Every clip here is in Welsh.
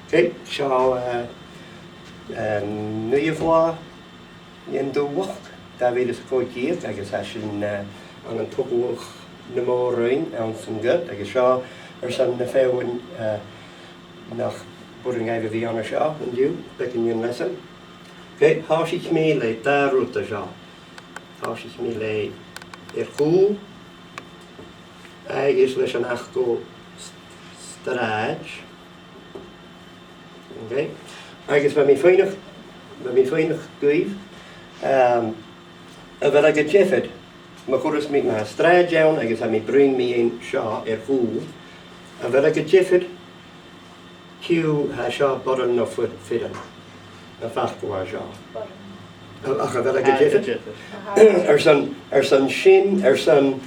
Okay, so Nuaidh yn dywch, David is go chiad, agus sin an tuileadh na mórainn an san gyd, agus seo san na féin nach bwyd yn gael fi anna seo yn diw, becyn yw'n lesan. Okay, hás ich mi le da rwta seo. Hás ich mi le chŵ, agus leis an achgo straid. Okay, agus mae mi ffeinach gwyf, a fel ag y jeffed, mae chwrws mi ma straid iawn, agus a mi bring mi ein seo chŵ, a fel ag y jeffed, Q ha seo boran no ffidan, na fachgo ha seo. Ach a fel ag y jeffed. Son sin, son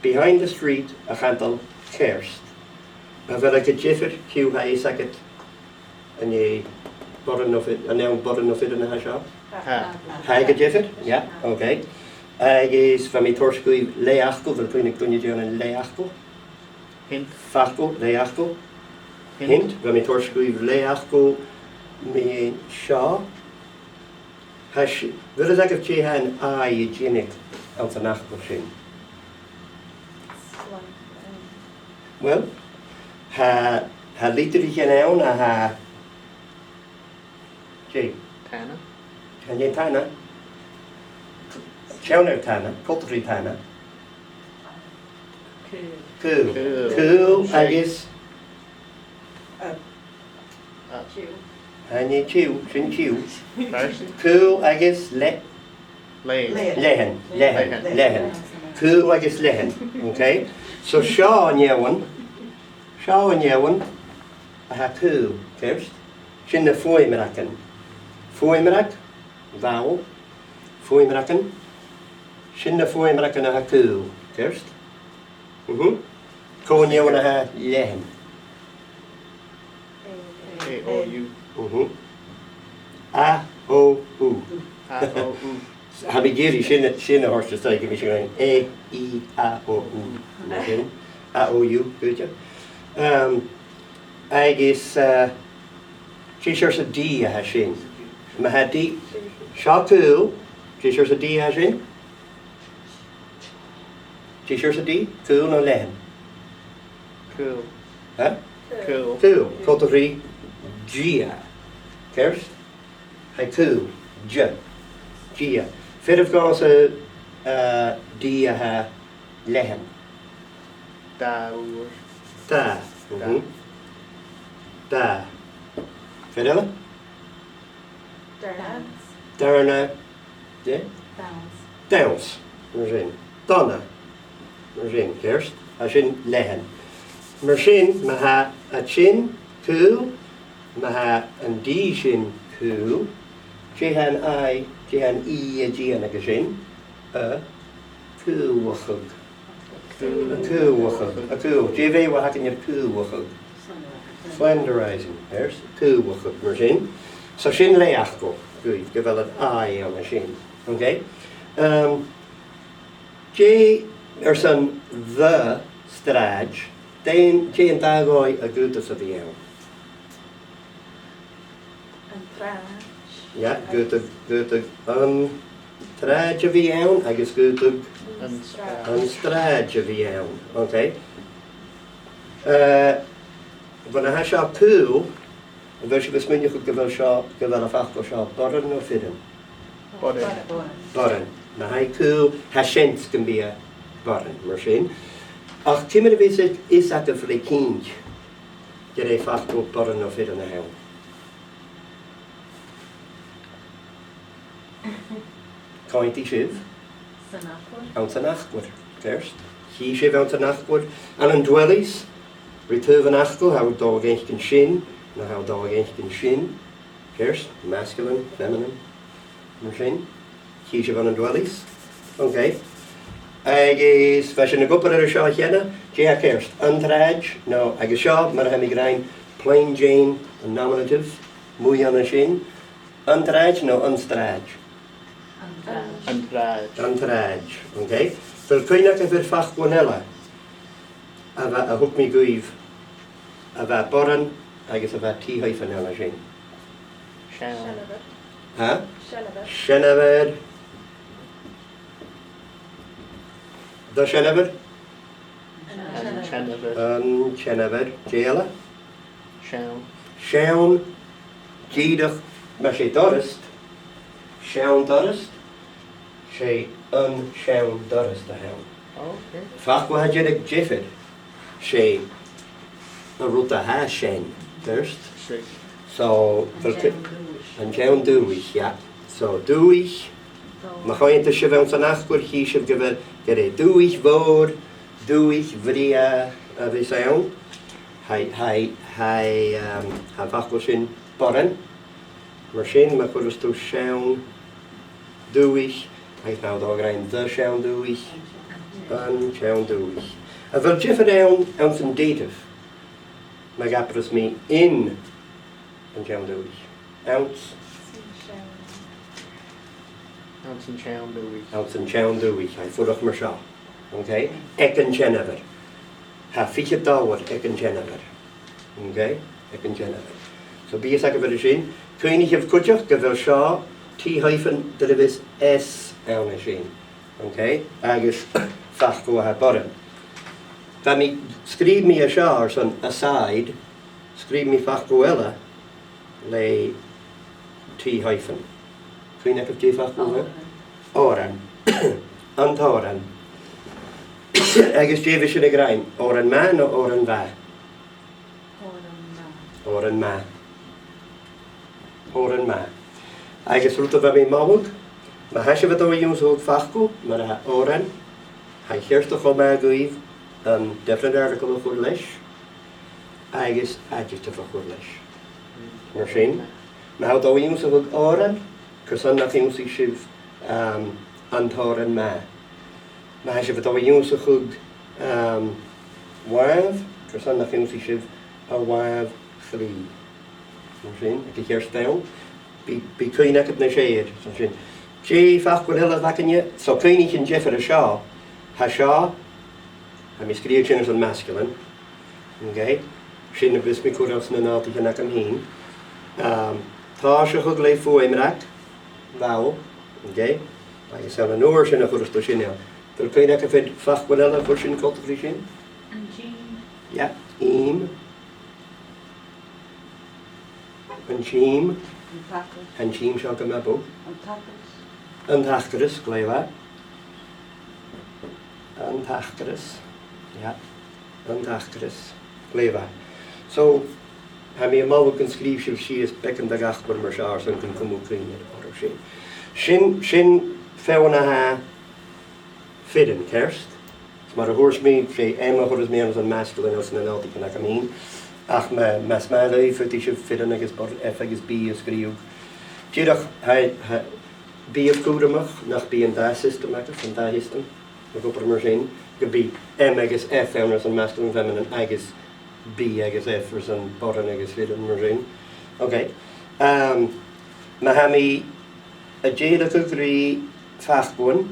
behind the street a chantal kerst. A fel ag y jeffed, Q ha I sagit, and ye boran no fid, and now boran no ffidan ha seo. Ha ag y jeffed? Yeah, okay. Agus fa mi torsgwyf leachgo, fel dwi'n gwni diwn yn leachgo. Hint. Fachgo, leachgo. Hint, fe mi torsgwyf leachgo mi seo. Fydd ydych ag ti hen a I gynig out yn achgo sy'n? Wel, ha litr I gen ewn a ha... Ti? Tana. Han yw'n tana? Siawn yw'r tana, coltri tana. Cwl, agos... Han yw'n tiw, sy'n tiw. Cwl, agos lehen. Cwl, agos lehen. Okay? So sio yn iawn, a ha cwl, first. Sy'n na ffwy myracyn. Ffwy myrac, fawl. Ffwy myracyn. Sy'n na ffwy myracyn a ha cwl, first. Cwl yn iawn a ha lehen. A-O-U. A-O-U. A-O-U. Ha mi giri sy'n y horsio stoi gyda sy'n A-I-A-O-U. A-O-U, good job. Agos, ti siwrs y D a ha sy'n. Mae ha D, sio cwl, ti siwrs y D a sy'n? Ti siwrs y D? Cwl no lehen? Cool. Ha? Cool. Cwl, coltri Gia. Kerst? Hai cwl, J. Gia. Fydd gos y D a ha lehen? Dawr. Da. Da. Fydd ela? Darna. De? Dawns. Mar sy'n. Donna. Mar sy'n, kerst. A sy'n lehen. Mar sy'n, mae ha a chin, cwl. Mae ha yn D sy'n cwl. Jehan I a G yn ag sy'n. Y cwl. A cwl. Je fe wa hacan i'r cwl. Slenderizing. Ers. Cwl mar sy'n. So sy'n leachgo. Gwydd. Gyfelad I am a sy'n. Okay? Je son the straj. Je yn dagoi a gwtas o fi iawn. Ja, gwtig traed y fi iawn, agos gwtig yn straed y fi iawn. Okay. Fyna ha sio cwl, a fel sy'n gysmynio gyfer a ffachgo sio, boran o ffyrn. Boran. Na hai cwl, ha synt gyn bi a boran, mar sy'n. Ach, ti'n mynd i fi sydd is at y ffrau cynt, gyda'i ffachgo boran o ffyrn a hewn. Coint I sif. Out yn achgwr, first. Chi sif out yn achgwr. An yn dwellis, retyf yn achgwr, haw dog eich yn sin, na haw dog eich yn sin. First, masculine, feminine, yn sin. Chi sif an yn dwellis. Okay. Agos, fashion y gwybod ar y sio hynna, je a first. Antraj, no, agos sio, mae'r hemi grain, plain Jane, yn nominative, mwy an y sin. Antraj, no, unstraj. Antraj, okay? Fel dwi'n ac efo'r ffach gwanela, a hwg mi gwyf, a fa boran agus a bheith t-hyphen eile sin. Sean. Ha? Sianabed. Do sianabed? Chenabed. Sianabed. Géala? Sean. Sean. Gàidhlig. Mae sé dorist. Sean dorist. Sé Sean dorist a hewn. Okay. Fach wa gynnig jiffid. Sé a ruta ha shen dorist. Six. So, an Sean dúis, ja. So, dúis. Mae choi'n te sef yn sanachgwr chi sef gyfer gyda dúis fod, dúis fria a fi sawn. Hai fachgwr sy'n boren. Mae'r sy'n mae gwrs dw Sean dúis. Hai nawd o grain the Sean dúis. An Sean dúis. A fel jiffid ewn sy'n datif. Mae gapras mi in an Sean dúis. Ounce. Ounce and Sean Dewey. Ounce and Sean dúis. Hai ffwrwch mar sio. Okay? Ec yn Genefyr. Ha ffitch dawad ec yn Genefyr. Okay? Ec yn Genefyr. So bias ag y sy'n. Cwyni hyf cwtioch gyfer sio t-dylifis S ewn y sy'n. Okay? Agus fachgw a ha boren. Fa mi sgrif mi a sio ar son aside. Sgrif mi fachgw ela. Le t-hyphen. Cwyni ag y fachgw ela? Oran. Antoran. Agus David sy'n y grain. Oran ma no oran fa? Oran ma. Oran ma. Agus rwyd o fa mi mawg. Mae hasio fod o yw'n sôl ffachgw. Mae ha oran. Hai chyrstwch o ma gwyf. Different article o chwr leis. Agus adjective o chwr leis. Mae'r sy'n. Mae hawdd o yw'n sôl oran. Cyrson nach yw'n sy'n sif antoran ma. Mae hasio fod o yw'n sôl waf. Cyrson nach yw'n sy'n a waf chli. Mae'r sy'n. Ac i chyrstwn. Bi cwyn ac ydna sied. Che fachgwyd hela fac yn ie. So cwyn i chi'n jeffer y sio. Ha sio. Ha mi sgriw chi'n yn masculine. Okay. Sy'n y bys mi cwrs yn y nod i hynna am hyn. Ta sio chwg le ffwy mrac. Faw. Okay. Mae sa'n yn o'r sy'n y cwrs do sy'n iawn. Dyl cwyn ac y fyd fachgwyd hela fwr sy'n cwlt y sy'n? Yn Jean. Ja. Im. Yn chim. Yn chim sio gymabw. Yn tachgrys, gleifa. Yn tachgrys. Ja. Yn tachgrys. Gleifa. So, ha mi ymwyd yn sgrif sy'n si ys bec yn dag achbar mar siar sy'n gyn cymw crynir o'r sy'n. Sy'n fewn a ha ffydyn, kerst. Mae'r hwrs mi, lle ema hwrs mi yn masculine os yn anod i gynnag am un. Ach mae smel ei ffyd eisiau ffydyn agos bod F agos B ysgrif. Dyrach, B of gwr ymach, nach B yn da system agos, yn da system. Mae gwybod yma'r sy'n. Gybi M agos F ewn os yn masculine feminine agos B agos F os yn boren agos ffydyn yma'r sy'n. Ok. Mae ha mi y Gaelic o gri ffachgwn.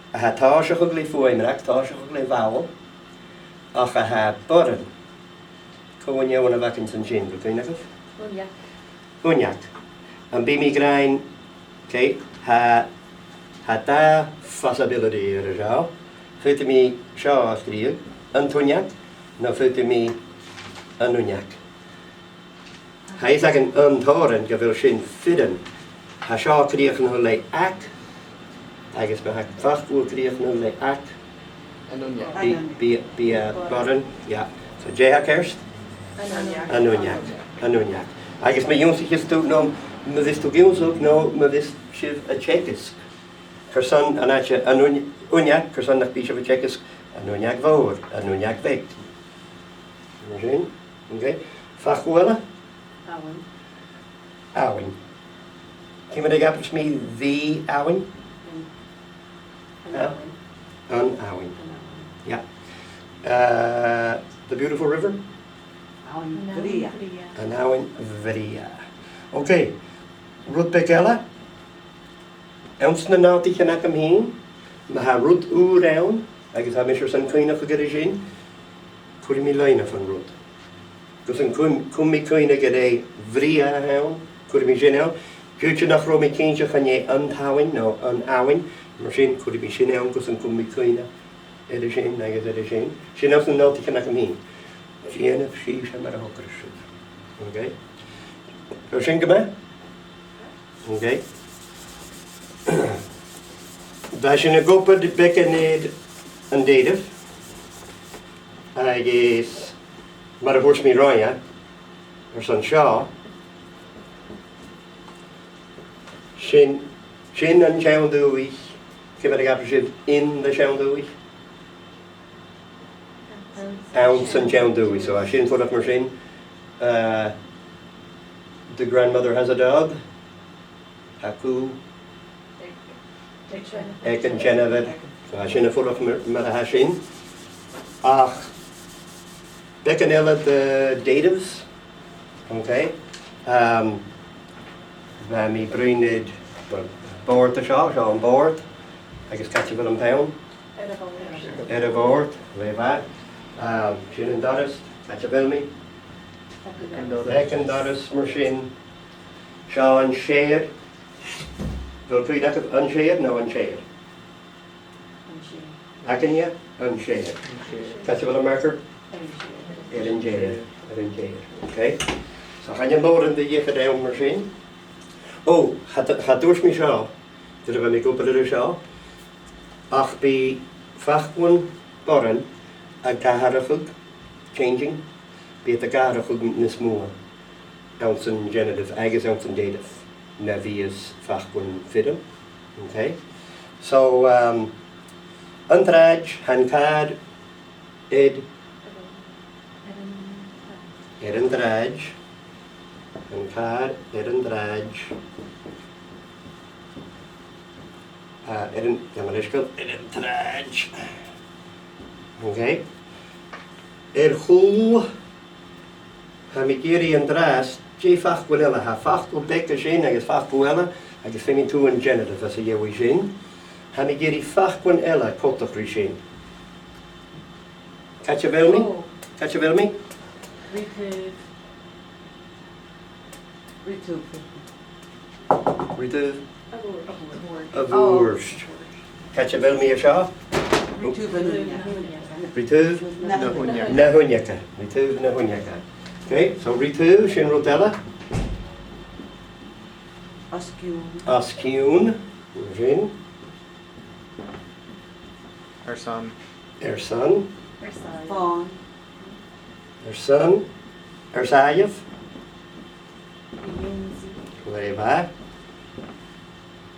A ha ta sy'ch o gli ffwymrach, ta sy'ch o gli fawl. Ach a ha boren. Cwyn iawn a fac yn sy'n sy'n, dwi'n agos? Hwniac. Am bi mi grain, okay, ha da possibility ar y sio. Ffyd mi sio a sgrif, yn twniac, no ffyd mi yn hwniac. Ha is ag yn toren gyfer sy'n ffydyn. Ha sio criach yn hwle ac, agos mae ha fachgwr criach yn hwle ac. Yn Nuaidh. Bi a boren, ja. So je ha kerst? Anwniac. Agos mae yw'n sy'n hystw no, mae ddys tw gywnswg no, mae ddys sydd y txegisg. Cyrson yn atio anwniac, cyrson nach bysio y txegisg, anwniac fawr, anwniac feg. Mae'n sy'n? Okay. Fachwela? Awyn. Cyn mynd ag apres mi ddi awyn? An awyn. Yeah. The Beautiful River? An awyn fria. Okay. Rwyd begela. Ewns na nawd i chynag am hyn. Mae ha rwyd ŵr ewn. Agos ha mysio sy'n cwyn o'ch o gyda sy'n. Cwri mi lein o'ch yn rwyd. gus an cummi coine go é bhrí a hain, chuir mi sin ann. Dúirte nach ró mi cínteach an é antáhain nó an áhain, mar sin chuir mi sin ann gus an cummi coine idir sin agus idir sin. Sin as an nótacha nach am hín. Fianamh sí sem mar a hocar siúd. Okay? Ar sin go me? Okay? Bá sin a gopad becanéad an déadamh agus mar a bhúrs mi ráine ar san seo sin an teann-dúigh cibad a gabhar siad in the teann-dúigh ann san teann-dúigh so a sin fudach mar sin the grandmother has a dog Haku Ag an Genevieve so a sin a fudach mar a sin ach Becan eile the datatives, okay? Bheit mi brúnid bord a seo an bord, agus caite bhfuil an peann. Ar a bord, le bheit. Sin an doras, caite bhfuil mi. Becan doras mar sin, seo an séir. Bhfuil tú dach an séir nó an séir? Acan ia? An séir. Caite bhfuil an marker? An séir. Okay? So chan an lór an de dhécha dawn mar sin. Oh, cha dúirs mi seo, dyna fe mi gwbl ar y seo, ach bu fachgwn boran a gaharachug, changing, bu a gaharachug nes mua, ounce yn genitive, agus ounce yn dative, na bhios fachgwn fidum. Okay? So, an traj, han cad, id, an traj, an cad, an traj, an traj. Okay? Chwl, ha mi geri an dras, je fachgwn ela, ha fachgwn bec a sin, agus fachgwn ela, agus femi tú an genitive as a yewi sin. Ha mi geri fachgwn ela, cotach ri sin. Catcha fel mi? Catcha fel mi? Rituv. A bhúrst. Catcha fel mi a seo? Rituv. Na hunyacha. Rituv na hunyacha. Okay, so rituv, sin rotella. Asciún. Sin. Our son. Son. Fawn. Son. Sayev. Leva.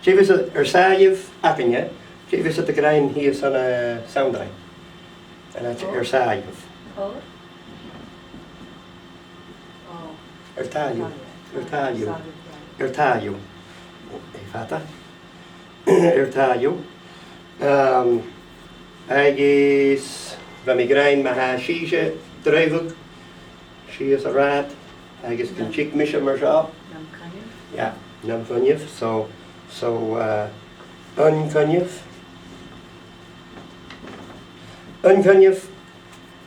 Chivas Sayev Appinya. Chivas at the grain he is on a soundray. And that's Sayev. Ertayu. Fata. Ertayu. Agis Vamigrain Maha Shisha Drevuk. She is a rat. Agis can chick Misha Marsha. Yeah, Namkunyev. So Unkunyev. Unkunyev.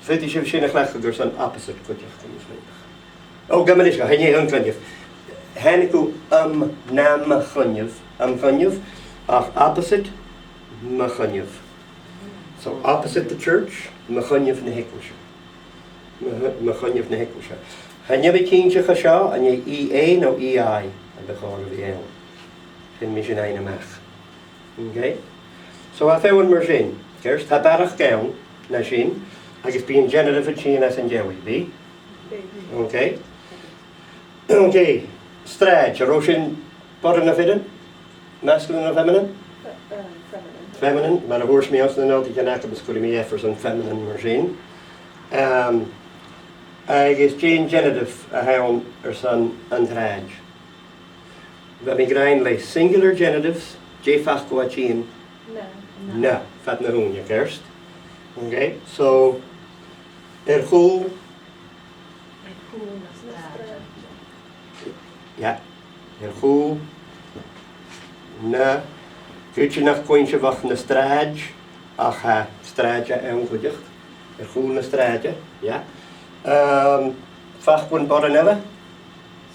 Fetish of Shinachlach, there's an opposite. Oh, Gamanishka, Hanye Unkunyev. Haniku Nam Kunyev. Opposite Makunyev. So opposite the church, Makunyev Nehekusha. Makunyev Nehekusha. Hanye Kincha Hasha, and ye EA no EI, and the call of the L. In mission a-mach. Okay? So I found mar sin. First, tabarach gown, na sin, agus being genitive at sin as in jewi, be? Okay? Okay. Strad, a roshin, bodan of hidden? Masculine or feminine? Feminine. Man a horse me out in the note, you can act as could me efforts on feminine mar sin. I guess Jane genitive a hound or son and traj. That me grind like singular genitives, J fach go a chin. No, fat na hun, you first. Okay, so chwl. Yeah, chwl. Na. Goed je nog kointje wacht na straaj. Ach, straaj en goedig. Chwl na straaj, ja. Fachbún boran eile.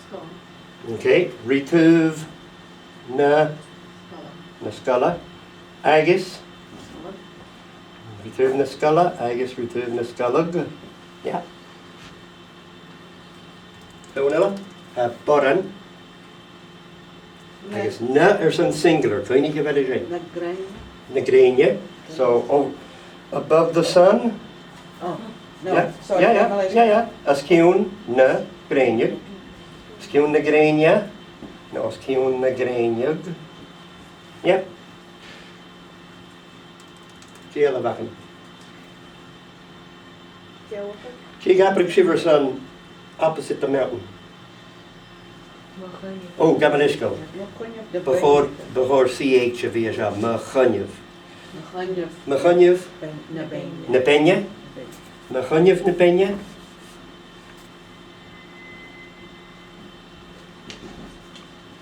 Scone. Okay. Ritúh na scala. Agus. Ritúh na scala. Agus ritúh na scalag. Yeah. Fún eile. Boran. Agus na san singular. Clínig a bheith rin. Na grain. Na graine. So above the sun. Oh, no, Yeah, sorry. yeah. As ciún na graine. As ciún na graine. No, as ciún na graine. Yeah. Ciad bhachan. She gabrig shiver sun opposite the mountain. Oh, Gamanishko. Before CH of Yasha, Machunyev. Machunyev, Nepenya. Machunyev, Nepenya.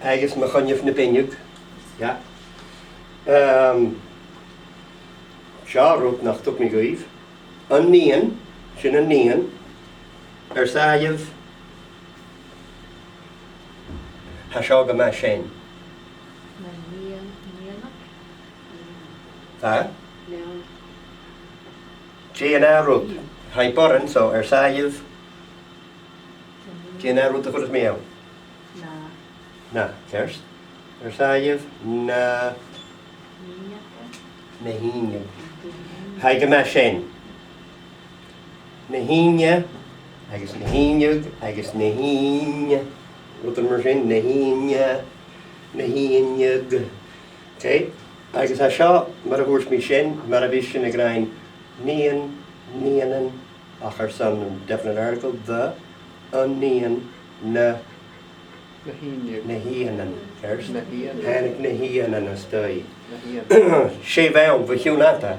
Agus Machunyev, Nepenyuk. Yeah. Shah wrote nach tuk me goiv. An nian, shin an nian. Sayev. Hashoga Mashen. Ha? Gianna wrote. Hai boran, so Sayev. Gianna wrote the good meow. Na, kerst. Sayev, na. Nehinya. Hai Gamashen. Nehinya. Agus Nehinyug. Agus Nehinya. Wat er maar zijn, Nehinyug. Okay. Agus ha seo, mar a húrs mi sin, mar a bhí sin a grain nían, níanan, ach ar san definite article, the, an nían, na, Nehianan, first. Hanig Nehianan a stoi. Sé bhean, bh hiúnata,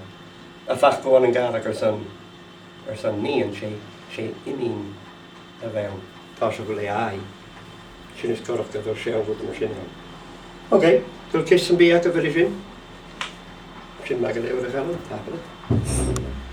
a fach goan an Gaelic ar san nían, sé inín a bhean, tá se bhfuil ai. Sin is corach go bhfuil sé an bhúta mar sin an. Ok, dúil cis an bí a go bhfuil sin. Sin me go leabhar a chalan, tapad it.